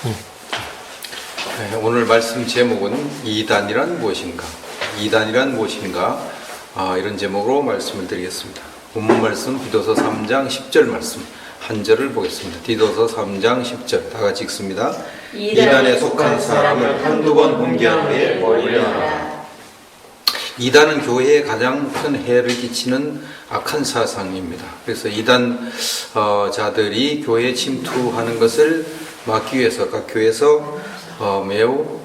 네, 오늘 말씀 제목은 이단이란 무엇인가? 이단이란 무엇인가? 이런 제목으로 말씀을 드리겠습니다. 본문 말씀 디도서 3장 10절 말씀 한 절을 보겠습니다. 디도서 3장 10절 다 같이 읽습니다. 이단에 속한 사람을 한두 번 범죄한 후에 멀리하라. 이단은 교회에 가장 큰 해를 끼치는 악한 사상입니다. 그래서 이단 자들이 교회에 침투하는 것을 막기 위해서 각 교회에서 매우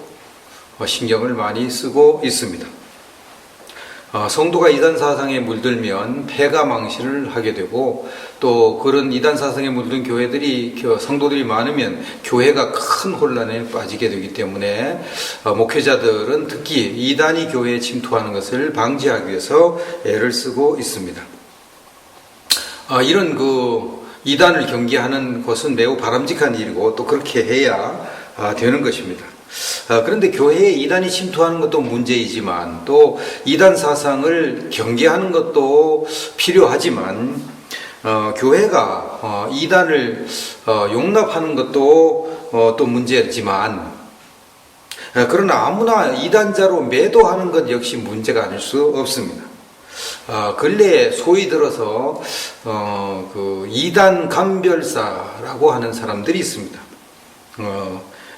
신경을 많이 쓰고 있습니다. 성도가 이단 사상에 물들면 폐가 망신을 하게 되고, 또 그런 이단 사상에 물든 교회들이 성도들이 많으면 교회가 큰 혼란에 빠지게 되기 때문에 목회자들은 특히 이단이 교회에 침투하는 것을 방지하기 위해서 애를 쓰고 있습니다. 이런 이단을 경계하는 것은 매우 바람직한 일이고 또 그렇게 해야 되는 것입니다. 그런데 교회에 이단이 침투하는 것도 문제이지만 또 이단 사상을 경계하는 것도 필요하지만 교회가 이단을 용납하는 것도 또 문제지만, 그러나 아무나 이단자로 매도하는 것 역시 문제가 아닐 수 없습니다. 근래에 소위 들어서 이단 감별사라고 하는 사람들이 있습니다.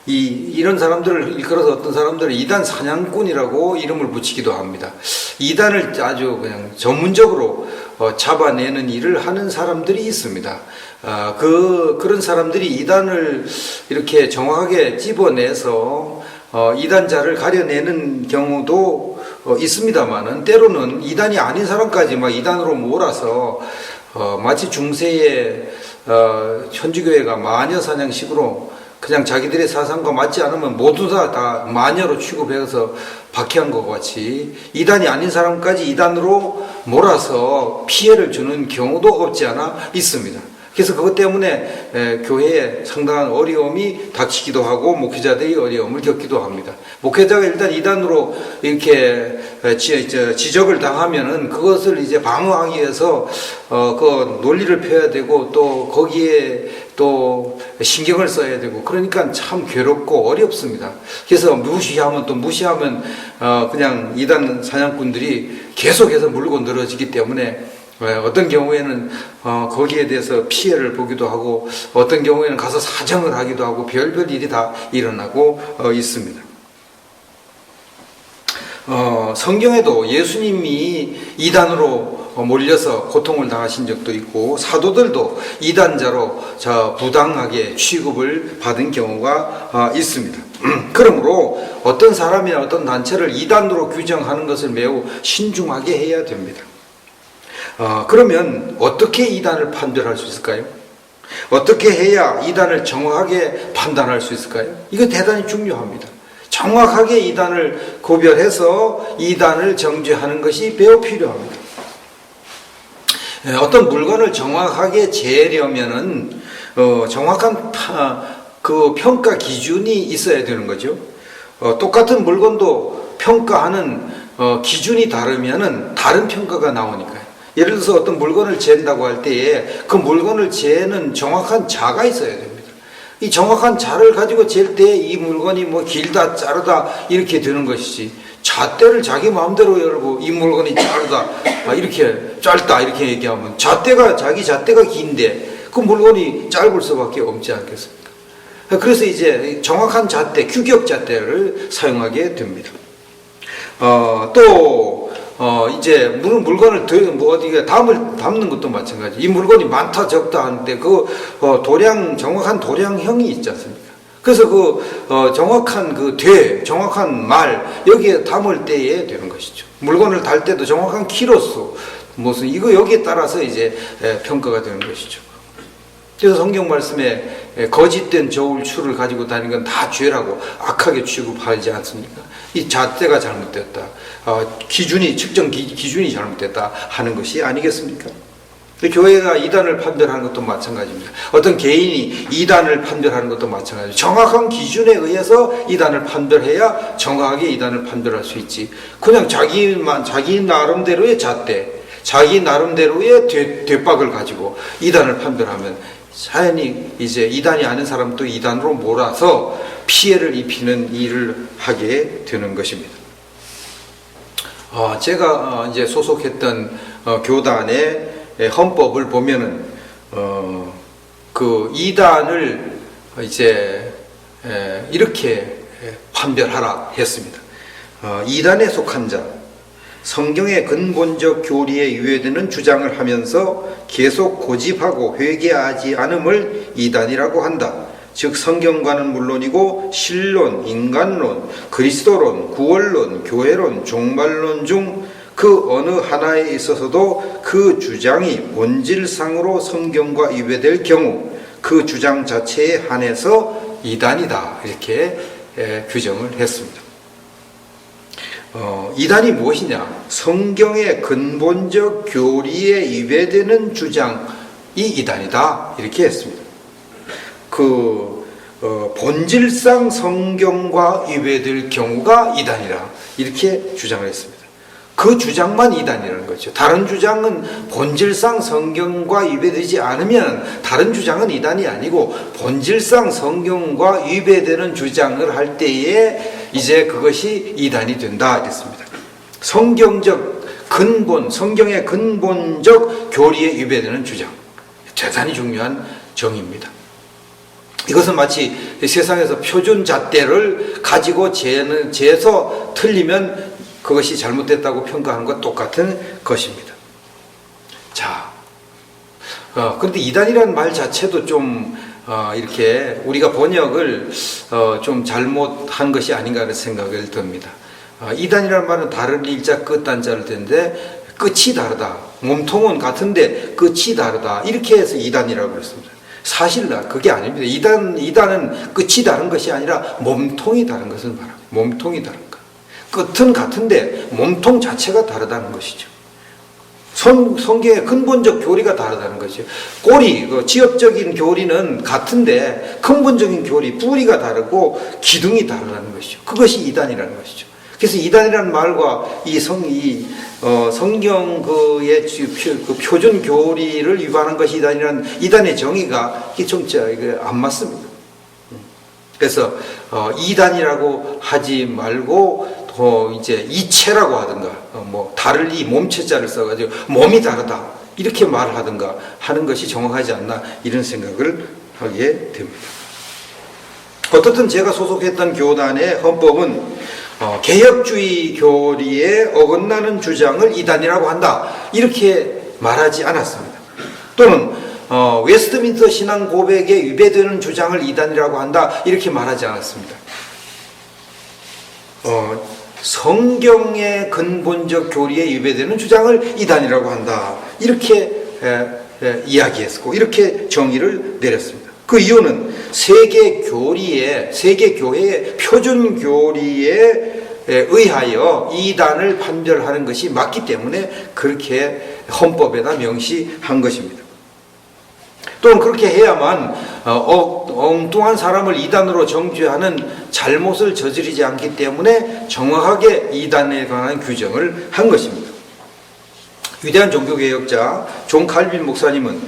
이런 사람들을 일컬어서 어떤 사람들은 이단 사냥꾼이라고 이름을 붙이기도 합니다. 이단을 아주 그냥 전문적으로 잡아내는 일을 하는 사람들이 있습니다. 그런 사람들이 이단을 이렇게 정확하게 집어내서 이단자를 가려내는 경우도 있습니다만은, 때로는 이단이 아닌 사람까지 막 이단으로 몰아서 마치 중세의 천주교회가 마녀사냥식으로 그냥 자기들의 사상과 맞지 않으면 모두 다 마녀로 취급해서 박해한 것 같이 이단이 아닌 사람까지 이단으로 몰아서 피해를 주는 경우도 없지 않아 있습니다. 그래서 그것 때문에 교회에 상당한 어려움이 닥치기도 하고 목회자들이 어려움을 겪기도 합니다. 목회자가 일단 이단으로 이렇게 지적을 당하면은 그것을 이제 방어하기 위해서 그 논리를 펴야 되고 또 거기에 또 신경을 써야 되고, 그러니까 참 괴롭고 어렵습니다. 그래서 무시하면 그냥 이단 사냥꾼들이 계속해서 물고 늘어지기 때문에 어떤 경우에는 거기에 대해서 피해를 보기도 하고, 어떤 경우에는 가서 사정을 하기도 하고, 별별 일이 다 일어나고 있습니다. 성경에도 예수님이 이단으로 몰려서 고통을 당하신 적도 있고, 사도들도 이단자로 부당하게 취급을 받은 경우가 있습니다. 그러므로 어떤 사람이나 어떤 단체를 이단으로 규정하는 것을 매우 신중하게 해야 됩니다. 그러면 어떻게 이단을 판별할 수 있을까요? 어떻게 해야 이단을 정확하게 판단할 수 있을까요? 이거 대단히 중요합니다. 정확하게 이단을 구별해서 이단을 정죄하는 것이 매우 필요합니다. 어떤 물건을 정확하게 재려면은 정확한 그 평가 기준이 있어야 되는 거죠. 똑같은 물건도 평가하는 기준이 다르면은 다른 평가가 나오니까요. 예를 들어서 어떤 물건을 잰다고 할 때에 그 물건을 재는 정확한 자가 있어야 됩니다. 이 정확한 자를 가지고 잴 때 이 물건이 뭐 길다 자르다 이렇게 되는 것이지, 잣대를 자기 마음대로 열고 이 물건이 자르다 이렇게 짧다 이렇게 얘기하면 자기 잣대가 긴데 그 물건이 짧을 수밖에 없지 않겠습니까? 그래서 이제 정확한 잣대, 규격 잣대를 사용하게 됩니다. 이제 물건을 어디가 담는 것도 마찬가지. 이 물건이 많다 적다 하는데 정확한 도량형이 있지 않습니까? 그래서 정확한 정확한 말, 여기에 담을 때에 되는 것이죠. 물건을 달 때도 정확한 키로수, 여기에 따라서 이제 평가가 되는 것이죠. 그래서 성경 말씀에 거짓된 저울추를 가지고 다니는 건 다 죄라고 악하게 취급하지 않습니까? 이 잣대가 잘못됐다, 측정 기준이 잘못됐다 하는 것이 아니겠습니까? 교회가 이단을 판별하는 것도 마찬가지입니다. 어떤 개인이 이단을 판별하는 것도 마찬가지입니다. 정확한 기준에 의해서 이단을 판별해야 정확하게 이단을 판별할 수 있지, 그냥 자기 나름대로의 잣대, 자기 나름대로의 뒷박을 가지고 이단을 판별하면 자연히 이제 이단이 아닌 사람도 이단으로 몰아서 피해를 입히는 일을 하게 되는 것입니다. 제가 이제 소속했던 교단의 헌법을 보면은 그 이단을 이제 이렇게 판별하라 했습니다. 이단에 속한 자, 성경의 근본적 교리에 유예되는 주장을 하면서 계속 고집하고 회개하지 않음을 이단이라고 한다. 즉 성경과는 물론이고 신론, 인간론, 그리스도론, 구원론, 교회론, 종말론 중 그 어느 하나에 있어서도 그 주장이 본질상으로 성경과 위배될 경우 그 주장 자체에 한해서 이단이다, 이렇게 규정을 했습니다. 이단이 무엇이냐? 성경의 근본적 교리에 위배되는 주장이 이단이다, 이렇게 했습니다. 본질상 성경과 위배될 경우가 이단이라, 이렇게 주장을 했습니다. 그 주장만 이단이라는 거죠. 다른 주장은 본질상 성경과 위배되지 않으면 다른 주장은 이단이 아니고, 본질상 성경과 위배되는 주장을 할 때에 이제 그것이 이단이 된다, 이랬습니다. 성경적 근본, 성경의 근본적 교리에 위배되는 주장, 대단히 중요한 정의입니다. 이것은 마치 세상에서 표준 잣대를 가지고 재서 틀리면 그것이 잘못됐다고 평가하는 것 똑같은 것입니다. 자, 그런데 이단이라는 말 자체도 좀 이렇게 우리가 번역을 좀 잘못한 것이 아닌가 하는 생각을 듭니다. 이단이라는 말은 다른 일자 끝 단자를 댄데 끝이 다르다. 몸통은 같은데 끝이 다르다. 이렇게 해서 이단이라고 그랬습니다. 사실 그게 아닙니다. 이단은 끝이 다른 것이 아니라 몸통이 다른 것을 말합니다. 몸통이 다른 것. 끝은 같은데 몸통 자체가 다르다는 것이죠. 성경의 근본적 교리가 다르다는 것이죠. 꼬리, 지엽적인 교리는 같은데 근본적인 교리, 뿌리가 다르고 기둥이 다르다는 것이죠. 그것이 이단이라는 것이죠. 그래서 이단이라는 말과 성경 그 표준 교리를 위반한 것이 이단의 정의가 좀 안 맞습니다. 그래서 이단이라고 하지 말고 이제 이체라고 하든가, 다를 이 몸체자를 써가지고 몸이 다르다, 이렇게 말하든가 하는 것이 정확하지 않나, 이런 생각을 하게 됩니다. 어떻든 제가 소속했던 교단의 헌법은 개혁주의 교리에 어긋나는 주장을 이단이라고 한다, 이렇게 말하지 않았습니다. 또는 웨스트민스터 신앙 고백에 위배되는 주장을 이단이라고 한다, 이렇게 말하지 않았습니다. 성경의 근본적 교리에 위배되는 주장을 이단이라고 한다, 이렇게 이야기했고, 이렇게 정의를 내렸습니다. 그 이유는 세계 교회의 표준 교리에 의하여 이단을 판별하는 것이 맞기 때문에 그렇게 헌법에다 명시한 것입니다. 또는 그렇게 해야만 엉뚱한 사람을 이단으로 정죄하는 잘못을 저지르지 않기 때문에 정확하게 이단에 관한 규정을 한 것입니다. 위대한 종교개혁자 존 칼빈 목사님은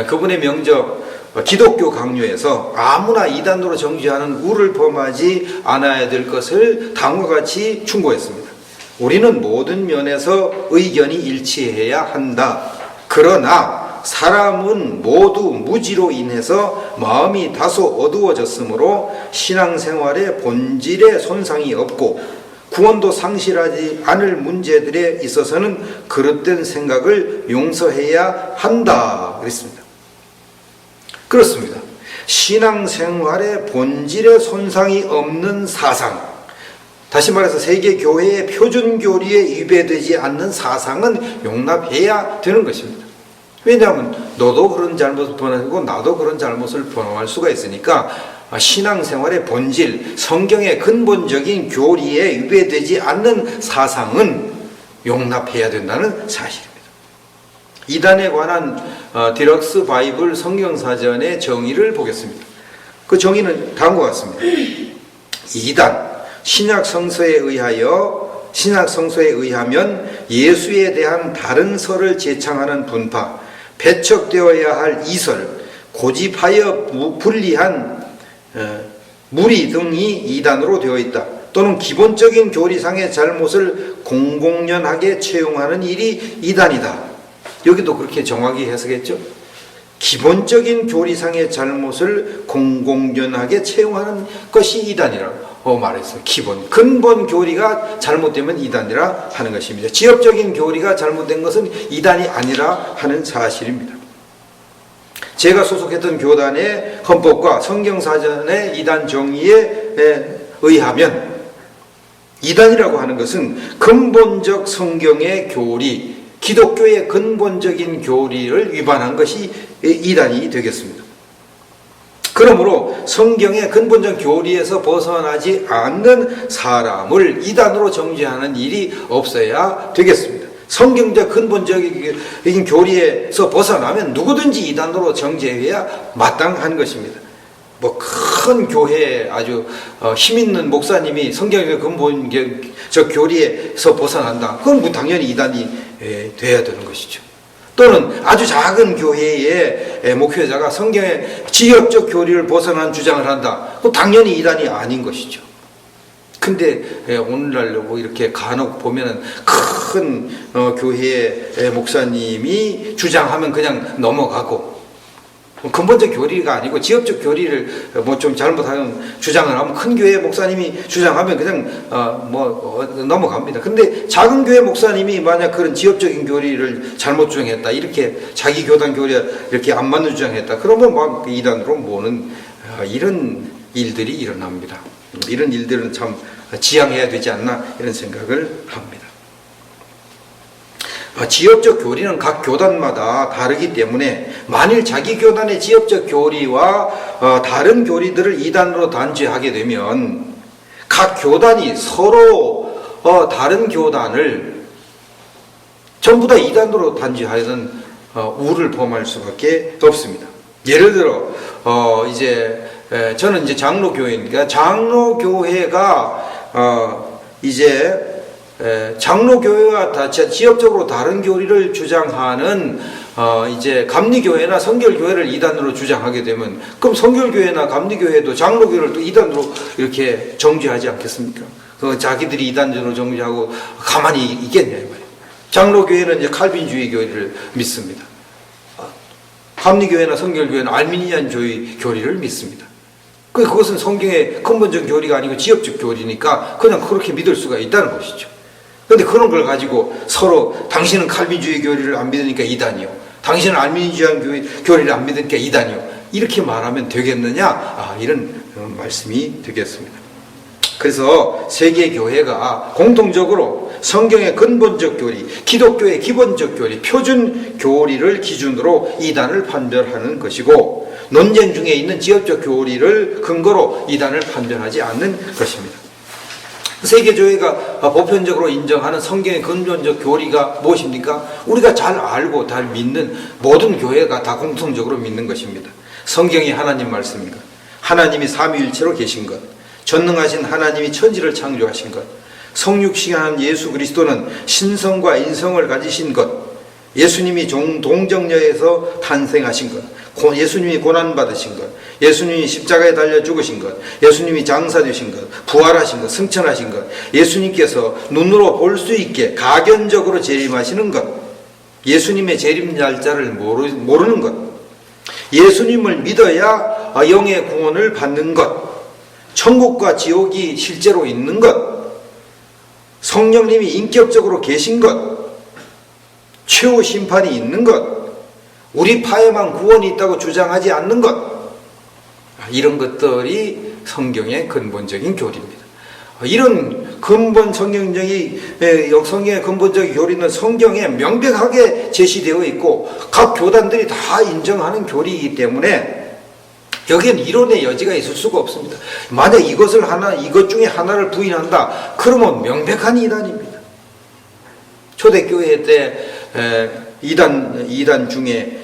그분의 명적 기독교 강요에서 아무나 이단으로 정죄하는 우를 범하지 않아야 될 것을 다음과 같이 충고했습니다. 우리는 모든 면에서 의견이 일치해야 한다. 그러나 사람은 모두 무지로 인해서 마음이 다소 어두워졌으므로 신앙생활의 본질에 손상이 없고 구원도 상실하지 않을 문제들에 있어서는 그릇된 생각을 용서해야 한다, 그랬습니다. 그렇습니다. 신앙생활의 본질에 손상이 없는 사상, 다시 말해서 세계교회의 표준교리에 위배되지 않는 사상은 용납해야 되는 것입니다. 왜냐하면 너도 그런 잘못을 범하고 나도 그런 잘못을 범할 수가 있으니까 신앙생활의 본질, 성경의 근본적인 교리에 위배되지 않는 사상은 용납해야 된다는 사실입니다. 이단에 관한 디럭스 바이블 성경사전의 정의를 보겠습니다. 그 정의는 다음과 같습니다. 이단, 신약 성서에 의하면 예수에 대한 다른 설을 제창하는 분파, 배척되어야 할 이설, 고집하여 불리한 무리 등이 이단으로 되어 있다. 또는 기본적인 교리상의 잘못을 공공연하게 채용하는 일이 이단이다. 여기도 그렇게 정확히 해석했죠. 기본적인 교리상의 잘못을 공공연하게 채용하는 것이 이단이라고 말했어요. 근본 교리가 잘못되면 이단이라 하는 것입니다. 지엽적인 교리가 잘못된 것은 이단이 아니라 하는 사실입니다. 제가 소속했던 교단의 헌법과 성경사전의 이단 정의에 의하면 이단이라고 하는 것은 근본적 성경의 교리, 기독교의 근본적인 교리를 위반한 것이 이단이 되겠습니다. 그러므로 성경의 근본적 교리에서 벗어나지 않는 사람을 이단으로 정죄하는 일이 없어야 되겠습니다. 성경적 근본적인 교리에서 벗어나면 누구든지 이단으로 정죄해야 마땅한 것입니다. 큰 교회에 아주 힘있는 목사님이 성경의 근본적 교리에서 벗어난다. 그건 당연히 이단이 돼야 되는 것이죠. 또는 아주 작은 교회의 목회자가 성경의 지역적 교리를 벗어난 주장을 한다. 그건 당연히 이단이 아닌 것이죠. 근데 오늘날 이렇게 간혹 보면은 큰 교회의 목사님이 주장하면 그냥 넘어가고, 근본적 교리가 아니고 지역적 교리를 좀 잘못하는 주장을 하면 큰 교회 목사님이 주장하면 그냥 넘어갑니다. 근데 작은 교회 목사님이 만약 그런 지역적인 교리를 잘못 주장했다, 이렇게 자기 교단 교리가 이렇게 안 맞는 주장했다, 그러면 막 이단으로 모는 이런 일들이 일어납니다. 이런 일들은 참 지양해야 되지 않나 이런 생각을 합니다. 지역적 교리는 각 교단마다 다르기 때문에 만일 자기 교단의 지역적 교리와 다른 교리들을 이단으로 단죄하게 되면 각 교단이 서로 다른 교단을 전부 다 이단으로 단죄하는 우를 범할 수밖에 없습니다. 예를 들어 저는 이제 장로교회니까 장로교회가 장로교회와 다 지역적으로 다른 교리를 주장하는 감리교회나 성결교회를 이단으로 주장하게 되면, 그럼 성결교회나 감리교회도 장로교회를 또 이단으로 이렇게 정죄하지 않겠습니까? 자기들이 이단으로 정죄하고 가만히 있겠냐 이 말이에요. 장로교회는 이제 칼빈주의 교리를 믿습니다. 감리교회나 성결교회는 알미니안주의 교리를 믿습니다. 그것은 성경의 근본적 교리가 아니고 지역적 교리니까 그냥 그렇게 믿을 수가 있다는 것이죠. 그런데 그런 걸 가지고 서로 당신은 칼빈주의 교리를 안 믿으니까 이단이요, 당신은 알미니주의 교리를 안 믿으니까 이단이요, 이렇게 말하면 되겠느냐, 이런 말씀이 되겠습니다. 그래서 세계교회가 공통적으로 성경의 근본적 교리, 기독교의 기본적 교리, 표준 교리를 기준으로 이단을 판별하는 것이고, 논쟁 중에 있는 지역적 교리를 근거로 이단을 판별하지 않는 것입니다. 세계교회가 보편적으로 인정하는 성경의 근본적 교리가 무엇입니까? 우리가 잘 알고 잘 믿는, 모든 교회가 다 공통적으로 믿는 것입니다. 성경이 하나님 말씀입니다. 하나님이 삼위일체로 계신 것, 전능하신 하나님이 천지를 창조하신 것, 성육신한 예수 그리스도는 신성과 인성을 가지신 것, 예수님이 동정녀에서 탄생하신 것, 예수님이 고난받으신 것, 예수님이 십자가에 달려 죽으신 것, 예수님이 장사되신 것, 부활하신 것, 승천하신 것, 예수님께서 눈으로 볼 수 있게 가견적으로 재림하시는 것, 예수님의 재림 날짜를 모르는 것, 예수님을 믿어야 영의 구원을 받는 것, 천국과 지옥이 실제로 있는 것, 성령님이 인격적으로 계신 것, 최후 심판이 있는 것, 우리 파에만 구원이 있다고 주장하지 않는 것, 이런 것들이 성경의 근본적인 교리입니다. 이런 성경의 근본적인 교리는 성경에 명백하게 제시되어 있고 각 교단들이 다 인정하는 교리이기 때문에 여기엔 이론의 여지가 있을 수가 없습니다. 만약 이것 중에 하나를 부인한다, 그러면 명백한 이단입니다. 초대교회 때 이단 중에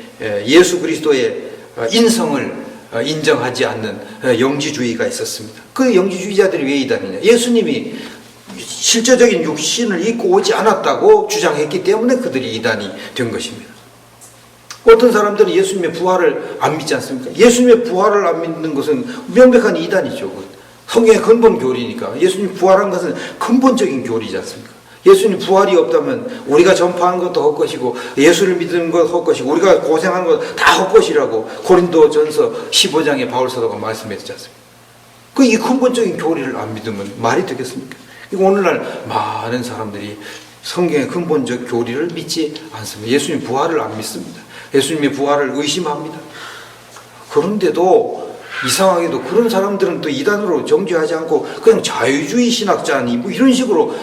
예수 그리스도의 인성을 인정하지 않는 영지주의가 있었습니다. 그 영지주의자들이 왜 이단이냐? 예수님이 실제적인 육신을 입고 오지 않았다고 주장했기 때문에 그들이 이단이 된 것입니다. 어떤 사람들은 예수님의 부활을 안 믿지 않습니까? 예수님의 부활을 안 믿는 것은 명백한 이단이죠. 성경의 근본 교리니까. 예수님 부활한 것은 근본적인 교리지 않습니까? 예수님 부활이 없다면 우리가 전파하는 것도 헛것이고 예수를 믿는 것 헛것이고 우리가 고생하는 것 다 헛것이라고 고린도전서 15장에 바울 사도가 말씀했지 않습니까? 이 근본적인 교리를 안 믿으면 말이 되겠습니까? 오늘날 많은 사람들이 성경의 근본적 교리를 믿지 않습니다. 예수님 부활을 안 믿습니다. 예수님의 부활을 의심합니다. 그런데도 이상하게도 그런 사람들은 또 이단으로 정죄하지 않고 그냥 자유주의 신학자니 뭐 이런 식으로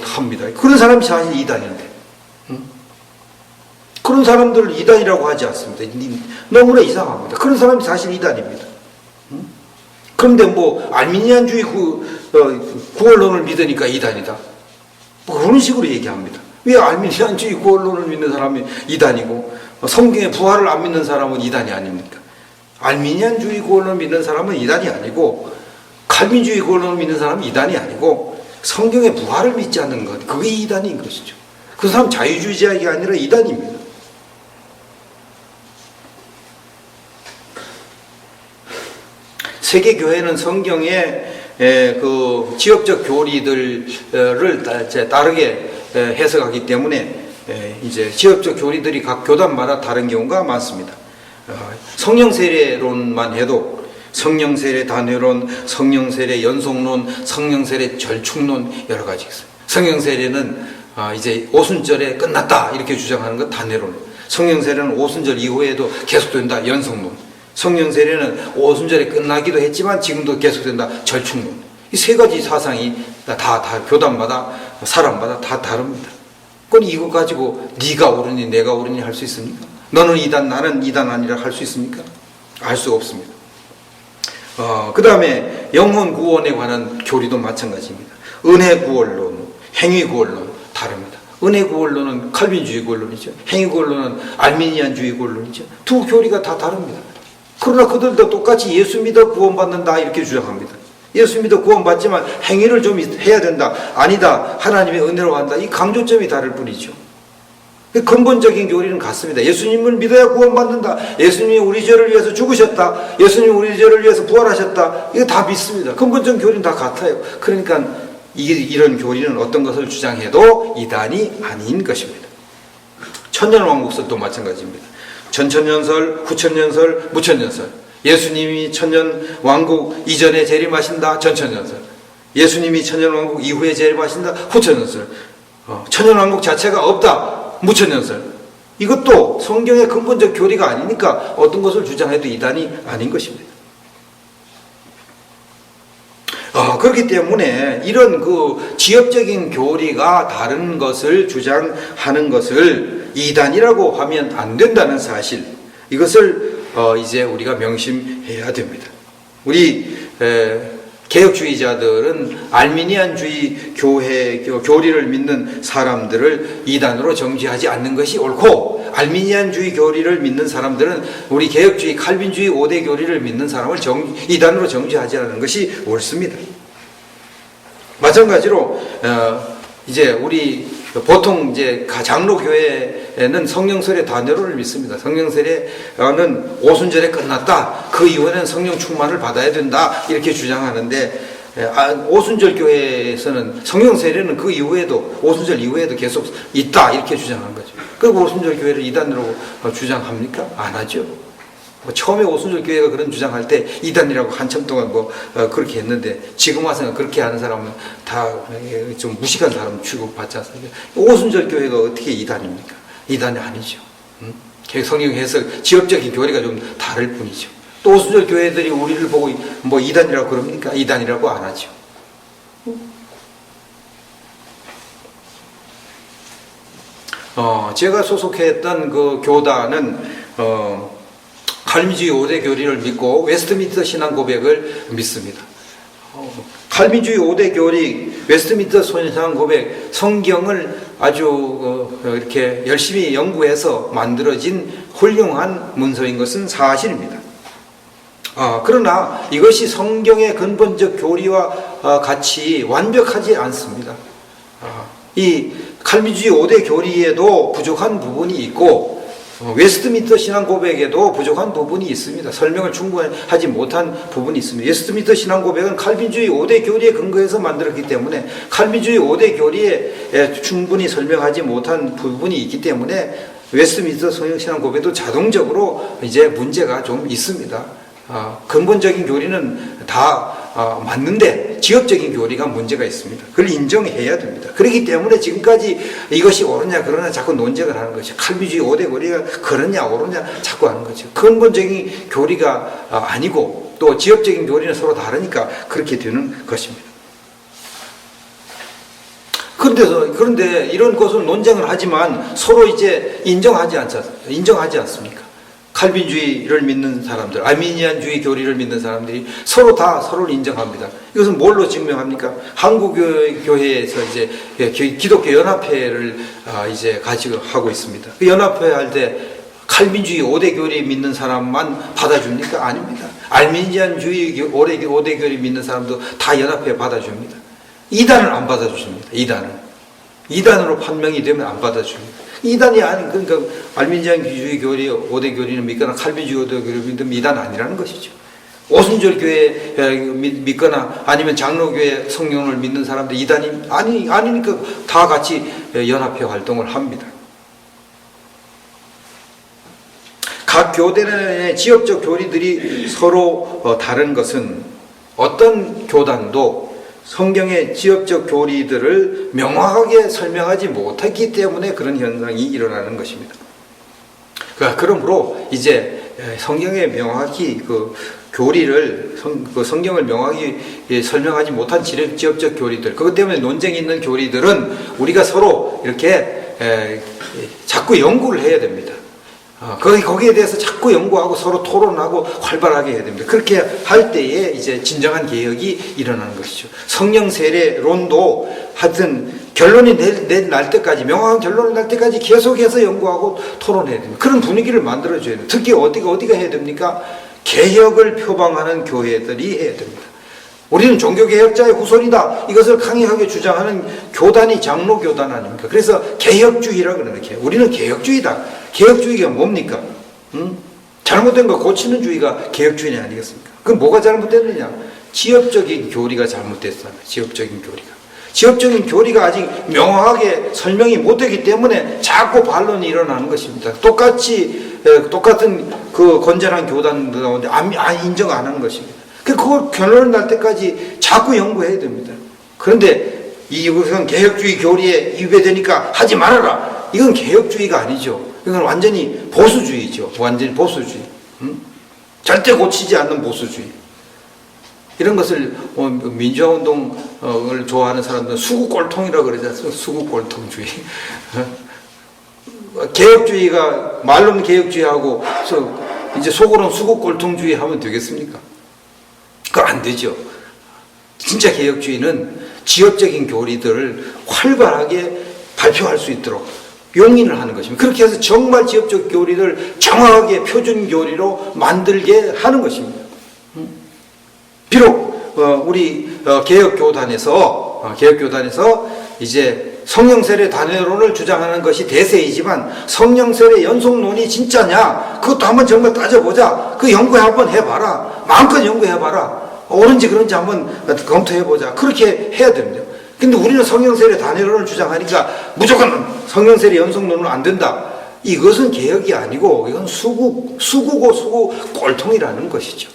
합니다. 그런 사람이 사실 이단인데, 그런 사람들을 이단이라고 하지 않습니다. 너무나 이상합니다. 그런 사람이 사실 이단입니다. 그런데 뭐 알미니안주의 구원론을 믿으니까 이단이다, 뭐 그런 식으로 얘기합니다. 왜 알미니안주의 구원론을 믿는 사람이 이단이고 성경의 부활을 안 믿는 사람은 이단이 아닙니까? 알미니안주의 구원론을 믿는 사람은 이단이 아니고 칼빈주의 구원론을 믿는 사람은 이단이 아니고 성경의 부활을 믿지 않는 것, 그게 이단인 것이죠. 그 사람 자유주의자가 아니라 이단입니다. 세계교회는 성경의 그 지역적 교리들을 다르게 해석하기 때문에 이제 지역적 교리들이 각 교단마다 다른 경우가 많습니다. 성령세례론만 해도 성령세례 단회론, 성령세례 연속론, 성령세례 절충론 여러 가지 있어요. 성령세례는 이제 오순절에 끝났다 이렇게 주장하는 건 단회론. 성령세례는 오순절 이후에도 계속된다 연속론. 성령세례는 오순절에 끝나기도 했지만 지금도 계속된다 절충론. 이 세 가지 사상이 다 교단마다 사람마다 다 다릅니다. 그건 이거 가지고 네가 옳으니 내가 옳으니 할 수 있습니까? 너는 이단 나는 이단 아니라 할 수 있습니까? 알 수 없습니다. 그 다음에 영혼 구원에 관한 교리도 마찬가지입니다. 은혜 구원론, 행위 구원론 다릅니다. 은혜 구원론은 칼빈주의 구원론이죠. 행위 구원론은 알미니안주의 구원론이죠. 두 교리가 다 다릅니다. 그러나 그들도 똑같이 예수 믿어 구원받는다 이렇게 주장합니다. 예수 믿어 구원받지만 행위를 좀 해야 된다. 아니다. 하나님의 은혜로 한다. 이 강조점이 다를 뿐이죠. 근본적인 교리는 같습니다. 예수님을 믿어야 구원받는다. 예수님이 우리 죄를 위해서 죽으셨다. 예수님이 우리 죄를 위해서 부활하셨다. 이거 다 믿습니다. 근본적인 교리는 다 같아요. 그러니까 이런 교리는 어떤 것을 주장해도 이단이 아닌 것입니다. 천년왕국설도 마찬가지입니다. 전천년설, 후천년설, 무천년설. 예수님이 천년왕국 이전에 재림하신다. 전천년설. 예수님이 천년왕국 이후에 재림하신다. 후천년설. 천년왕국 자체가 없다. 무천년설. 이것도 성경의 근본적 교리가 아니니까 어떤 것을 주장해도 이단이 아닌 것입니다. 그렇기 때문에 이런 그 지역적인 교리가 다른 것을 주장하는 것을 이단이라고 하면 안 된다는 사실, 이것을 이제 우리가 명심해야 됩니다. 우리 개혁주의자들은 알미니안주의 교리를 믿는 사람들을 이단으로 정죄하지 않는 것이 옳고, 알미니안주의 교리를 믿는 사람들은 우리 개혁주의 칼빈주의 5대 교리를 믿는 사람을 이단으로 정죄하지 않는 것이 옳습니다. 마찬가지로 이제 우리 보통 이제 장로교회에는 성령세례 단회론을 믿습니다. 성령세례는 오순절에 끝났다. 그 이후에는 성령 충만을 받아야 된다. 이렇게 주장하는데, 오순절 교회에서는 성령세례는 그 이후에도, 오순절 이후에도 계속 있다. 이렇게 주장하는 거죠. 그리고 오순절 교회를 이단으로 주장합니까? 안 하죠. 처음에 오순절 교회가 그런 주장할 때 이단이라고 한참 동안 그렇게 했는데, 지금 와서는 그렇게 하는 사람은 다 좀 무식한 사람 취급받지 않습니까? 오순절 교회가 어떻게 이단입니까? 이단이 아니죠. 성경 해석, 지역적인 교리가 좀 다를 뿐이죠. 또 오순절 교회들이 우리를 보고 뭐 이단이라고 그럽니까? 이단이라고 안 하죠. 제가 소속했던 그 교단은 칼빈주의 5대 교리를 믿고 웨스트민스터 신앙 고백을 믿습니다. 칼빈주의 5대 교리, 웨스트민스터 신앙 고백, 성경을 아주 이렇게 열심히 연구해서 만들어진 훌륭한 문서인 것은 사실입니다. 그러나 이것이 성경의 근본적 교리와 같이 완벽하지 않습니다. 이 칼빈주의 5대 교리에도 부족한 부분이 있고, 웨스트민스터 신앙 고백에도 부족한 부분이 있습니다. 설명을 충분히 하지 못한 부분이 있습니다. 웨스트민스터 신앙 고백은 칼빈주의 5대 교리에 근거해서 만들었기 때문에 칼빈주의 5대 교리에 충분히 설명하지 못한 부분이 있기 때문에 웨스트민스터 신앙 고백도 자동적으로 이제 문제가 좀 있습니다. 근본적인 교리는 다 맞는데 지엽적인 교리가 문제가 있습니다. 그걸 인정해야 됩니다. 그렇기 때문에 지금까지 이것이 옳으냐 그러냐 자꾸 논쟁을 하는 것이죠. 칼빈주의 5대 교리가 그러냐 옳으냐 자꾸 하는 거죠. 근본적인 교리가 아니고 또 지엽적인 교리는 서로 다르니까 그렇게 되는 것입니다. 그런데 이런 것을 논쟁을 하지만 서로 이제 인정하지 않습니까? 칼빈주의를 믿는 사람들, 아르미니안주의 교리를 믿는 사람들이 서로 다 서로를 인정합니다. 이것은 뭘로 증명합니까? 한국교회에서 이제 기독교 연합회를 이제 가지고 하고 있습니다. 그 연합회 할 때 칼빈주의 5대 교리 믿는 사람만 받아줍니까? 아닙니다. 아르미니안주의 5대 교리 믿는 사람도 다 연합회에 받아줍니다. 이단을 안 받아주십니다. 이단으로 판명이 되면 안 받아줍니다. 이단이 아닌, 그러니까 아르미니안주의 교리 5대 교리는 믿거나 칼빈주의 5대 교리를 믿으면 이단 아니라는 것이죠. 오순절 교회 믿거나 아니면 장로교회 성령을 믿는 사람들 이단이 아니니까 다 같이 연합회 활동을 합니다. 각 교대 내 지역적 교리들이 서로 다른 것은 어떤 교단도 성경의 지역적 교리들을 명확하게 설명하지 못했기 때문에 그런 현상이 일어나는 것입니다. 그러므로 이제 성경에 명확히 그 교리를 성경을 명확히 설명하지 못한 지역적 교리들, 그것 때문에 논쟁이 있는 교리들은 우리가 서로 이렇게 자꾸 연구를 해야 됩니다. 거기에 대해서 자꾸 연구하고 서로 토론하고 활발하게 해야 됩니다. 그렇게 할 때에 이제 진정한 개혁이 일어나는 것이죠. 성령 세례론도 하여튼 결론이 날 때까지, 명확한 결론이 날 때까지 계속해서 연구하고 토론해야 됩니다. 그런 분위기를 만들어줘야 됩니다. 특히 어디가 해야 됩니까? 개혁을 표방하는 교회들이 해야 됩니다. 우리는 종교개혁자의 후손이다. 이것을 강력하게 주장하는 교단이 장로교단 아닙니까? 그래서 개혁주의라고 그러는 거예요. 우리는 개혁주의다. 개혁주의가 뭡니까? 잘못된 거 고치는 주의가 개혁주의 아니겠습니까? 그럼 뭐가 잘못됐느냐? 지엽적인 교리가 잘못됐어요. 지엽적인 교리가 아직 명확하게 설명이 못 되기 때문에 자꾸 반론이 일어나는 것입니다. 똑같은 그 건전한 교단 가운데 인정 안 하는 것입니다. 그걸 결론이 날 때까지 자꾸 연구해야 됩니다. 그런데 이것은 개혁주의 교리에 위배되니까 하지 말아라. 이건 개혁주의가 아니죠. 이건 완전히 보수주의죠. 완전히 보수주의. 절대 고치지 않는 보수주의. 이런 것을 민주화운동을 좋아하는 사람들은 수구꼴통이라고 그러지 않습니까? 수구꼴통주의. 개혁주의가 말로는 개혁주의하고 이제 속으로는 수구꼴통주의 하면 되겠습니까? 그거 안 되죠. 진짜 개혁주의는 지역적인 교리들을 활발하게 발표할 수 있도록 용인을 하는 것입니다. 그렇게 해서 정말 지역적 교리를 정확하게 표준 교리로 만들게 하는 것입니다. 비록 우리 개혁교단에서 이제 성령세례 단회론을 주장하는 것이 대세이지만 성령세례 연속론이 진짜냐? 그것도 한번 정말 따져보자. 그 연구 한번 해봐라. 마음껏 연구해봐라. 옳은지 그런지 한번 검토해보자. 그렇게 해야 됩니다. 근데 우리는 성령세례 단회론을 주장하니까 무조건 성령세례 연속론은 안 된다. 이것은 개혁이 아니고 이건 수구 꼴통이라는 것이죠.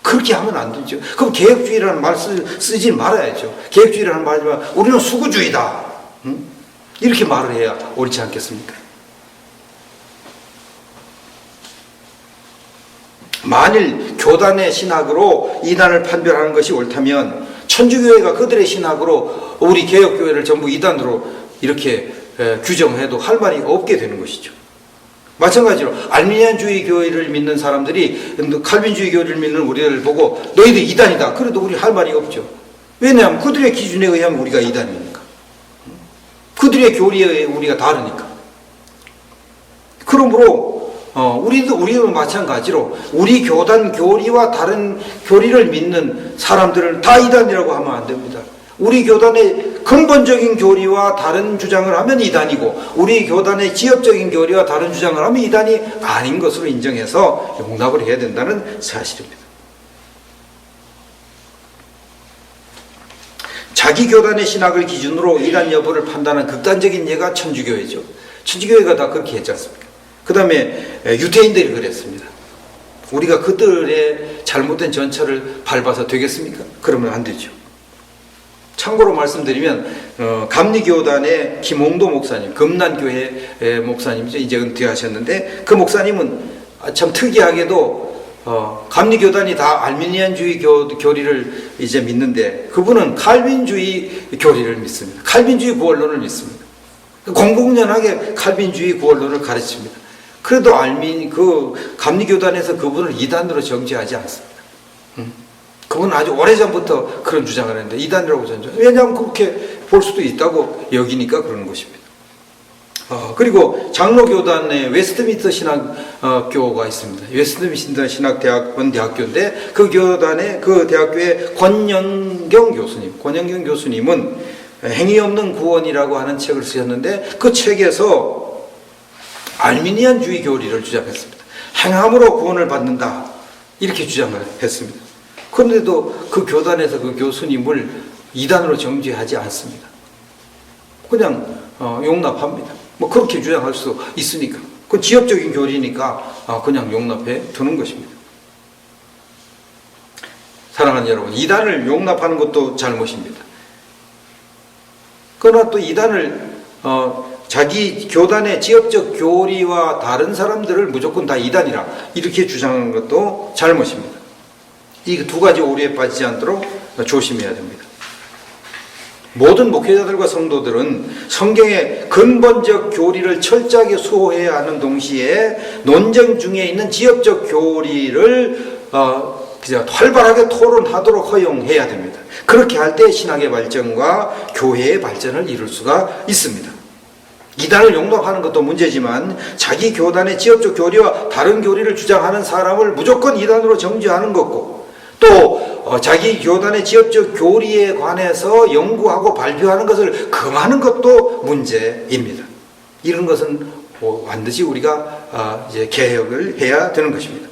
그렇게 하면 안 되죠. 그럼 개혁주의라는 말 쓰지 말아야죠. 개혁주의라는 말이지만 우리는 수구주의다. 이렇게 말을 해야 옳지 않겠습니까? 만일 교단의 신학으로 이단을 판별하는 것이 옳다면 천주교회가 그들의 신학으로 우리 개혁교회를 전부 이단으로 이렇게 규정해도 할 말이 없게 되는 것이죠. 마찬가지로 아르미니안주의 교회를 믿는 사람들이 칼빈주의 교회를 믿는 우리를 보고 너희들 이단이다. 그래도 우리 할 말이 없죠. 왜냐하면 그들의 기준에 의하면 우리가 이단이니까. 그들의 교리에 의해 우리가 다르니까. 그러므로 우리도 마찬가지로 우리 교단 교리와 다른 교리를 믿는 사람들을 다 이단이라고 하면 안 됩니다. 우리 교단의 근본적인 교리와 다른 주장을 하면 이단이고 우리 교단의 지엽적인 교리와 다른 주장을 하면 이단이 아닌 것으로 인정해서 용납을 해야 된다는 사실입니다. 자기 교단의 신학을 기준으로 이단 여부를 판단한 극단적인 예가 천주교회죠. 천주교회가 다 그렇게 했지 않습니까? 그 다음에 유대인들이 그랬습니다. 우리가 그들의 잘못된 전철을 밟아서 되겠습니까? 그러면 안 되죠. 참고로 말씀드리면 감리교단의 김홍도 목사님, 금난교회 목사님이죠. 이제 은퇴하셨는데 그 목사님은 참 특이하게도 감리교단이 다 알미니안주의 교리를 이제 믿는데 그분은 칼빈주의 교리를 믿습니다. 칼빈주의 구원론을 믿습니다. 공공연하게 칼빈주의 구원론을 가르칩니다. 그래도 감리교단에서 그분을 이단으로 정죄하지 않습니다. 그분은 아주 오래전부터 그런 주장을 했는데 이단이라고 전제해요. 왜냐하면 그렇게 볼 수도 있다고 여기니까 그러는 것입니다. 그리고 장로교단의 웨스트민스터 신학교가 있습니다. 웨스트민스터 신학대학원 대학교인데 그 대학교의 권영경 교수님은 행위 없는 구원이라고 하는 책을 쓰셨는데 그 책에서 알미니안주의 교리를 주장했습니다. 행함으로 구원을 받는다 이렇게 주장을 했습니다. 그런데도 그 교단에서 그 교수님을 이단으로 정죄하지 않습니다. 그냥 용납합니다. 뭐 그렇게 주장할 수 있으니까. 그건 지엽적인 교리니까 그냥 용납해 두는 것입니다. 사랑하는 여러분, 이단을 용납하는 것도 잘못입니다. 그러나 또 이단을 자기 교단의 지엽적 교리와 다른 사람들을 무조건 다 이단이라 이렇게 주장하는 것도 잘못입니다. 이 두 가지 오류에 빠지지 않도록 조심해야 됩니다. 모든 목회자들과 성도들은 성경의 근본적 교리를 철저하게 수호해야 하는 동시에 논쟁 중에 있는 지엽적 교리를 활발하게 토론하도록 허용해야 됩니다. 그렇게 할 때 신학의 발전과 교회의 발전을 이룰 수가 있습니다. 이단을 용납하는 것도 문제지만 자기 교단의 지엽적 교리와 다른 교리를 주장하는 사람을 무조건 이단으로 정죄하는 것고 또 자기 교단의 지엽적 교리에 관해서 연구하고 발표하는 것을 금하는 것도 문제입니다. 이런 것은 반드시 우리가 이제 개혁을 해야 되는 것입니다.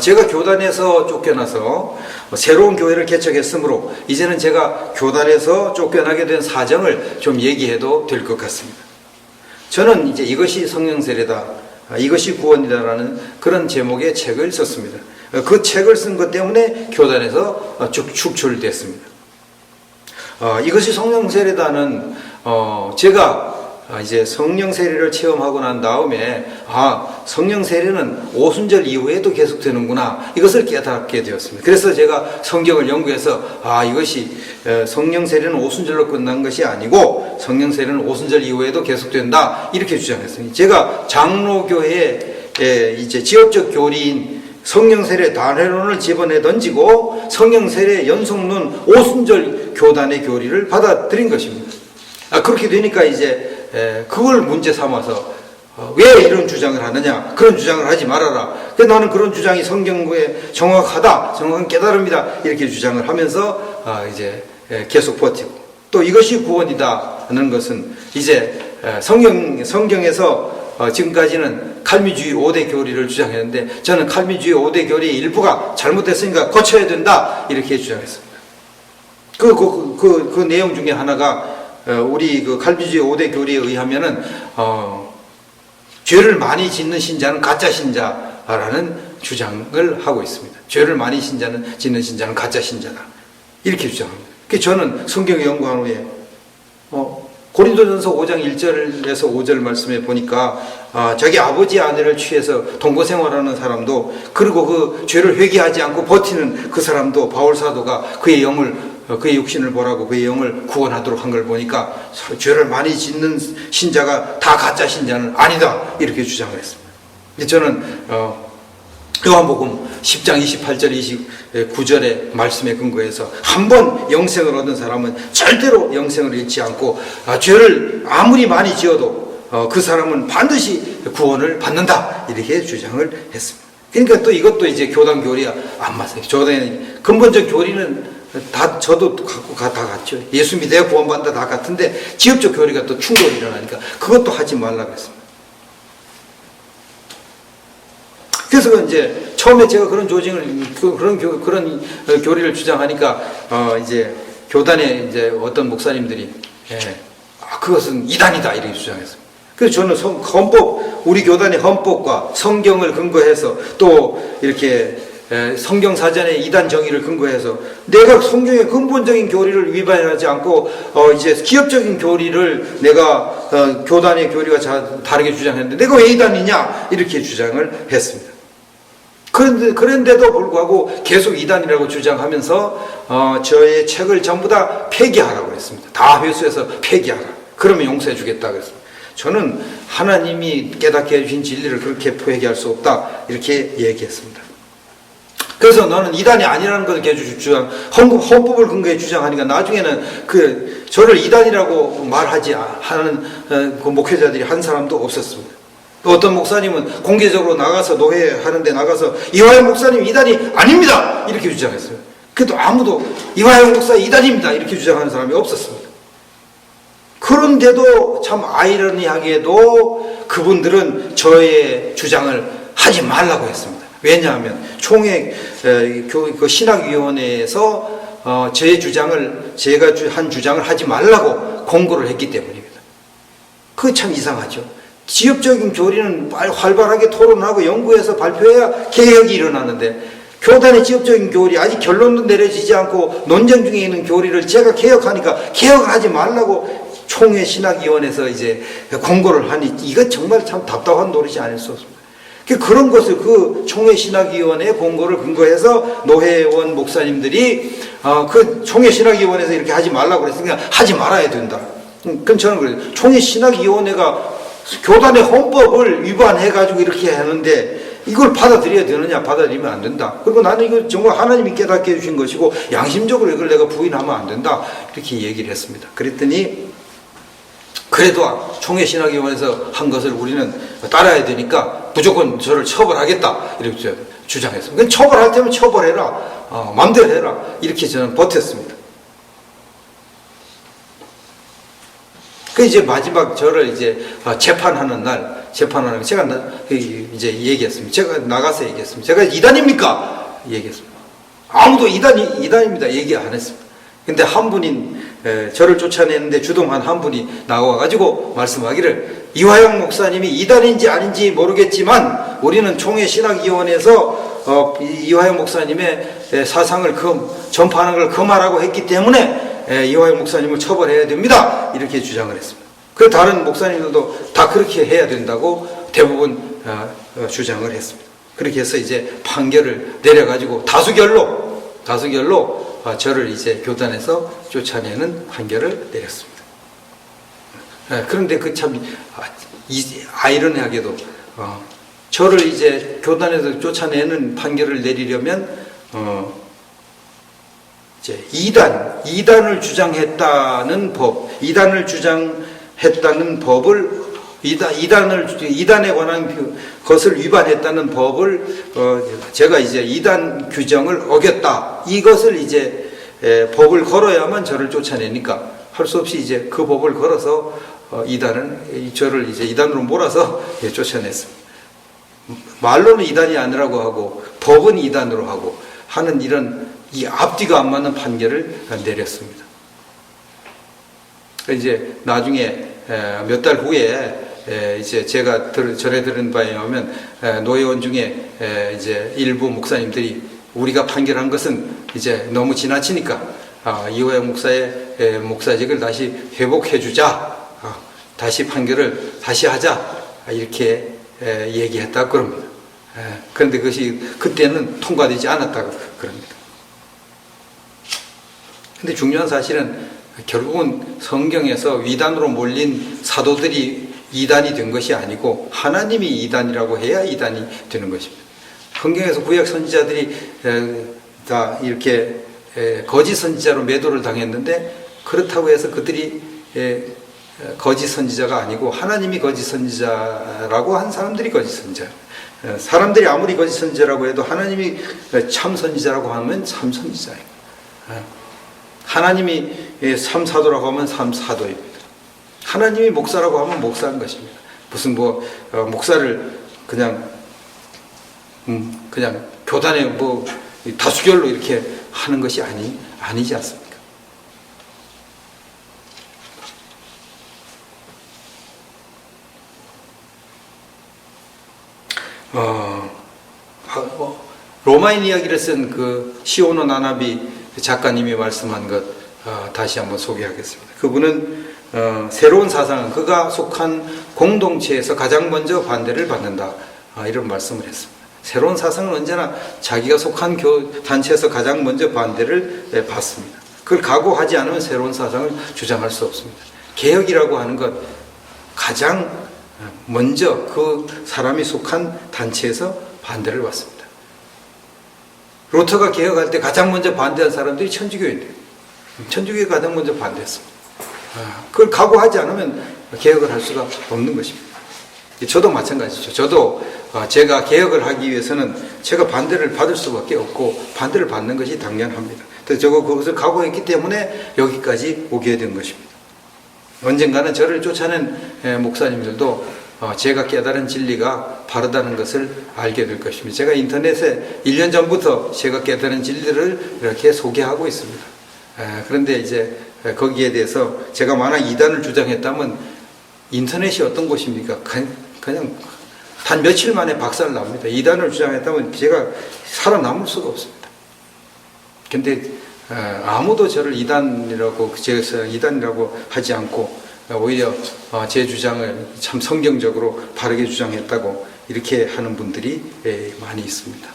제가 교단에서 쫓겨나서 새로운 교회를 개척했으므로 이제는 제가 교단에서 쫓겨나게 된 사정을 좀 얘기해도 될 것 같습니다. 저는 이제 이것이 성령 세례다, 이것이 구원이다라는 그런 제목의 책을 썼습니다. 그 책을 쓴 것 때문에 교단에서 축출됐습니다. 이것이 성령 세례다는 제가 이제 성령 세례를 체험하고 난 다음에 성령 세례는 오순절 이후에도 계속되는구나 이것을 깨닫게 되었습니다. 그래서 제가 성경을 연구해서 이것이 성령 세례는 오순절로 끝난 것이 아니고 성령 세례는 오순절 이후에도 계속된다 이렇게 주장했습니다. 제가 장로교회에 이제 지역적 교리인 성령 세례 단회론을 집어내 던지고 성령 세례 연속론 오순절 교단의 교리를 받아들인 것입니다. 그렇게 되니까 이제 그걸 문제 삼아서 왜 이런 주장을 하느냐, 그런 주장을 하지 말아라. 나는 그런 주장이 성경에 정확하다, 정확한 깨달음이다 이렇게 주장을 하면서 이제 계속 버티고 또 이것이 구원이다는 것은 이제 성경에서 지금까지는 칼빈주의 5대 교리를 주장했는데 저는 칼빈주의 5대 교리의 일부가 잘못됐으니까 고쳐야 된다 이렇게 주장했습니다. 그 내용 중에 하나가 우리 그 칼빈주의 5대 교리에 의하면은 죄를 많이 짓는 신자는 가짜 신자라는 주장을 하고 있습니다. 죄를 많이 짓는 신자는 가짜 신자다 이렇게 주장합니다. 그래서 저는 성경 연구한 후에 고린도전서 5장 1절에서 5절 말씀에 보니까 자기 아버지 아내를 취해서 동거 생활하는 사람도 그리고 그 죄를 회개하지 않고 버티는 그 사람도 바울 사도가 그의 육신을 보라고 그의 영을 구원하도록 한 걸 보니까 죄를 많이 짓는 신자가 다 가짜 신자는 아니다 이렇게 주장을 했습니다. 저는 요한복음 10장 28절 29절의 말씀에 근거해서 한 번 영생을 얻은 사람은 절대로 영생을 잃지 않고 죄를 아무리 많이 지어도 그 사람은 반드시 구원을 받는다 이렇게 주장을 했습니다. 그러니까 또 이것도 이제 교단 교리와 안 맞아요. 교단의 근본적 교리는 저도 다 같죠. 예수 믿어야 구원받는다 다 같은데 지역적 교리가 또 충돌이 일어나니까 그것도 하지 말라고 했습니다. 그래서 이제 처음에 제가 그런 그런 교리를 주장하니까 이제 교단에 이제 어떤 목사님들이 그것은 이단이다 이렇게 주장했습니다. 그래서 저는 우리 교단의 헌법과 성경을 근거해서 또 이렇게 성경 사전의 이단 정의를 근거해서 내가 성경의 근본적인 교리를 위반하지 않고 이제 기업적인 교리를 내가 교단의 교리와 다르게 주장했는데 내가 왜 이단이냐 이렇게 주장을 했습니다. 그런데도 불구하고 계속 이단이라고 주장하면서 저의 책을 전부 다 폐기하라고 했습니다. 다 회수해서 폐기하라. 그러면 용서해 주겠다 그랬습니다. 저는 하나님이 깨닫게 해주신 진리를 그렇게 폐기할 수 없다 이렇게 얘기했습니다. 그래서 너는 이단이 아니라는 것을 계속 헌법을 근거해 주장하니까 나중에는 저를 이단이라고 말하지 하는 그 목회자들이 한 사람도 없었습니다. 어떤 목사님은 공개적으로 나가서 노회하는데 나가서 이화영 목사님 이단이 아닙니다 이렇게 주장했어요. 그래도 아무도 이화영 목사 이단입니다 이렇게 주장하는 사람이 없었습니다. 그런데도 참 아이러니하게도 그분들은 저의 주장을 하지 말라고 했습니다. 왜냐하면 총회 신학위원회에서 제 주장을 제가 한 주장을 하지 말라고 공고를 했기 때문입니다. 그거 참 이상하죠. 지역적인 교리는 활발하게 토론하고 연구해서 발표해야 개혁이 일어나는데 교단의 지역적인 교리 아직 결론도 내려지지 않고 논쟁 중에 있는 교리를 제가 개혁하니까 개혁을 하지 말라고 총회 신학위원회에서 이제 공고를 하니 이건 정말 참 답답한 노릇이 아닐 수 없습니다. 그런 것을 그 총회 신학위원회 공고를 근거해서 노회원 목사님들이 그 총회 신학위원회에서 이렇게 하지 말라고 그랬으니까 하지 말아야 된다. 그럼 저는 그래요. 총회 신학위원회가 교단의 헌법을 위반해가지고 이렇게 하는데 이걸 받아들여야 되느냐? 받아들이면 안 된다. 그리고 나는 이거 정말 하나님이 깨닫게 해주신 것이고 양심적으로 이걸 내가 부인하면 안 된다. 이렇게 얘기를 했습니다. 그랬더니 그래도 총회신학위원회에서 한 것을 우리는 따라야 되니까 무조건 저를 처벌하겠다 이렇게 주장했습니다. 처벌할 때면 처벌해라. 마음대로 해라. 이렇게 저는 버텼습니다. 그 이제 마지막 저를 이제 재판하는 제가 이제 얘기했습니다. 제가 나가서 얘기했습니다. 제가 이단입니까? 얘기했습니다. 아무도 이단입니다. 얘기 안 했습니다. 근데 한 분이 저를 쫓아내는데 주동한 한 분이 나와가지고 말씀하기를 이화영 목사님이 이단인지 아닌지 모르겠지만 우리는 총회 신학위원회에서 이화영 목사님의 사상을 전파하는 걸 금하라고 했기 때문에 이화영 목사님을 처벌해야 됩니다. 이렇게 주장을 했습니다. 그 다른 목사님들도 다 그렇게 해야 된다고 대부분 주장을 했습니다. 그렇게 해서 이제 판결을 내려가지고 다수결로 저를 이제 교단에서 쫓아내는 판결을 내렸습니다. 그런데 그 참 아이러니하게도 저를 이제 교단에서 쫓아내는 판결을 내리려면 이제 이단을 주장했다는 법을 이단에 관한 것을 위반했다는 법을 제가 이제 이단 규정을 어겼다. 이것을 이제 법을 걸어야만 저를 쫓아내니까 할 수 없이 이제 그 법을 걸어서 저를 이제 이단으로 몰아서 쫓아냈습니다. 말로는 이단이 아니라고 하고 법은 이단으로 하고 하는 이런 이 앞뒤가 안 맞는 판결을 내렸습니다. 이제 나중에 몇 달 후에 이제 제가 전해 들은 바에 의하면 노회원 중에 이제 일부 목사님들이 우리가 판결한 것은 이제 너무 지나치니까 이화영 목사의 목사직을 다시 회복해 주자, 다시 판결을 다시 하자 이렇게 얘기했다 그럽니다. 그런데 그것이 그때는 통과되지 않았다고 그럽니다. 근데 중요한 사실은 결국은 성경에서 위단으로 몰린 사도들이 이단이 된 것이 아니고 하나님이 이단이라고 해야 이단이 되는 것입니다. 성경에서 구약 선지자들이 다 이렇게 거짓 선지자로 매도를 당했는데 그렇다고 해서 그들이 거짓 선지자가 아니고 하나님이 거짓 선지자라고 한 사람들이 거짓 선지자. 사람들이 아무리 거짓 선지자라고 해도 하나님이 참 선지자라고 하면 참 선지자예요. 하나님이 삼사도라고 하면 삼사도입니다. 하나님이 목사라고 하면 목사인 것입니다. 무슨 목사를 그냥 교단에 다수결로 이렇게 하는 것이 아니지 않습니까? 로마인 이야기를 쓴 그 시오노 나나비 작가님이 말씀한 것 다시 한번 소개하겠습니다. 그분은 새로운 사상은 그가 속한 공동체에서 가장 먼저 반대를 받는다, 이런 말씀을 했습니다. 새로운 사상은 언제나 자기가 속한 단체에서 가장 먼저 반대를 받습니다. 그걸 각오하지 않으면 새로운 사상을 주장할 수 없습니다. 개혁이라고 하는 것, 가장 먼저 그 사람이 속한 단체에서 반대를 받습니다. 루터가 개혁할 때 가장 먼저 반대한 사람들이 천주교인들, 천주교가 가장 먼저 반대했습니다. 그걸 각오하지 않으면 개혁을 할 수가 없는 것입니다. 저도 마찬가지죠. 저도 제가 개혁을 하기 위해서는 제가 반대를 받을 수밖에 없고 반대를 받는 것이 당연합니다. 그래서 그것을 각오했기 때문에 여기까지 오게 된 것입니다. 언젠가는 저를 쫓아낸 목사님들도 제가 깨달은 진리가 바르다는 것을 알게 될 것입니다. 제가 인터넷에 1년 전부터 제가 깨달은 진리를 이렇게 소개하고 있습니다. 그런데 이제 거기에 대해서 제가 만약 이단을 주장했다면 인터넷이 어떤 곳입니까? 그냥 단 며칠 만에 박살 납니다. 이단을 주장했다면 제가 살아남을 수가 없습니다. 근데 아무도 저를 이단이라고 하지 않고 오히려 제 주장을 참 성경적으로 바르게 주장했다고 이렇게 하는 분들이 많이 있습니다.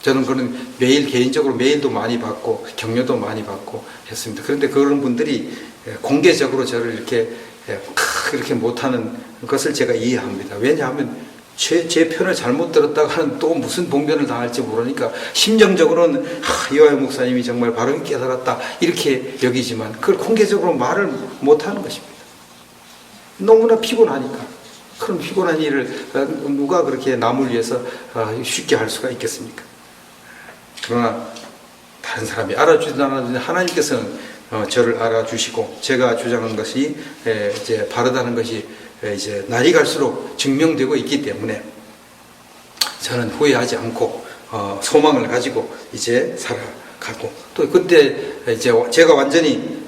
저는 그런 개인적으로 메일도 많이 받고 격려도 많이 받고 했습니다. 그런데 그런 분들이 공개적으로 저를 이렇게 못하는 것을 제가 이해합니다. 왜냐하면 제 편을 잘못 들었다가는 또 무슨 봉변을 당할지 모르니까 심정적으로는 이화영 목사님이 정말 바르게 깨달았다 이렇게 여기지만 그걸 공개적으로 말을 못하는 것입니다. 너무나 피곤하니까. 그런 피곤한 일을 누가 그렇게 남을 위해서 쉽게 할 수가 있겠습니까? 그러나 다른 사람이 알아주든 안 알아주든 하나님께서는 저를 알아주시고 제가 주장한 것이 이제 바르다는 것이 이제 날이 갈수록 증명되고 있기 때문에 저는 후회하지 않고 소망을 가지고 이제 살아가고 또 그때 이제 제가 완전히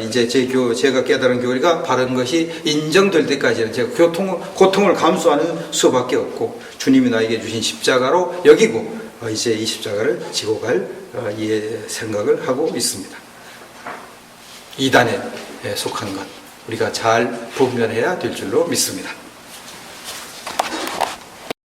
이제 제가 깨달은 교리가 바른 것이 인정될 때까지는 제가 고통을 감수하는 수밖에 없고 주님이 나에게 주신 십자가로 여기고 이제 이 십자가를 지고 갈 생각을 하고 있습니다. 이단에 속한 것 우리가 잘 분별해야 될 줄로 믿습니다.